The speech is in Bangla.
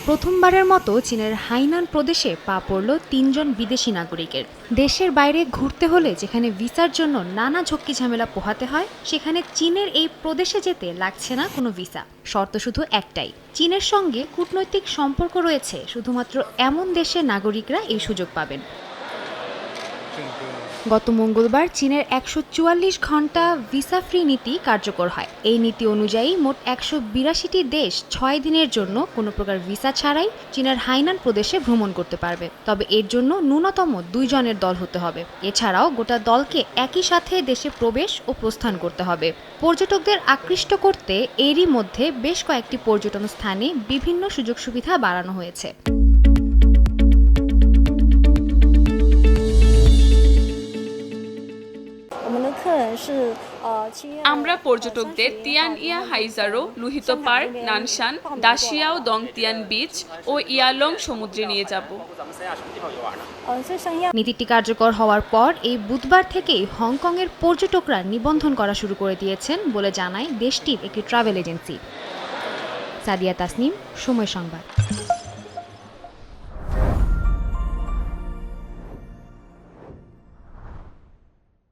প্রথমবারের মতো চীনের হাইনান প্রদেশে পা পড়ল ৩ জন বিদেশি নাগরিকের। দেশের বাইরে ঘুরতে হলে যেখানে ভিসার জন্য নানা ঝক্কি ঝামেলা পোহাতে হয়, সেখানে চীনের এই প্রদেশে যেতে লাগছে না কোনো ভিসা। শর্ত শুধু একটাই, চীনের সঙ্গে কূটনৈতিক সম্পর্ক রয়েছে, শুধুমাত্র এমন দেশের নাগরিকরা এই সুযোগ পাবেন। গত মঙ্গলবার চীনের ১৪৪ ঘণ্টা ভিসা ফ্রি নীতি কার্যকর হয়। এই নীতি অনুযায়ী মোট ১৮২টি দেশ ৬ দিনের জন্য কোনো প্রকার ভিসা ছাড়াই চীনের হাইনান প্রদেশে ভ্রমণ করতে পারবে। তবে এর জন্য ন্যূনতম ২ জনের দল হতে হবে। এছাড়াও গোটা দলকে একই সাথে দেশে প্রবেশ ও প্রস্থান করতে হবে। পর্যটকদের আকৃষ্ট করতে এরই মধ্যে বেশ কয়েকটি পর্যটন স্থানে বিভিন্ন সুযোগ সুবিধা বাড়ানো হয়েছে। আমরা পর্যটকদের তিয়ানইয়া হাইজারো, লুহিত পার্ক, নানশান, দাশিয়াও দংতিয়ান বিচ ও ইয়ালং সমুদ্রে নিয়ে যাব। নীতিটি কার্যকর হওয়ার পর এই বুধবার থেকেই হংকংয়ের পর্যটকরা নিবন্ধন করা শুরু করে দিয়েছেন বলে জানায় দেশটির একটি ট্রাভেল এজেন্সি। সাদিয়া তাসনিম, সময় সংবাদ।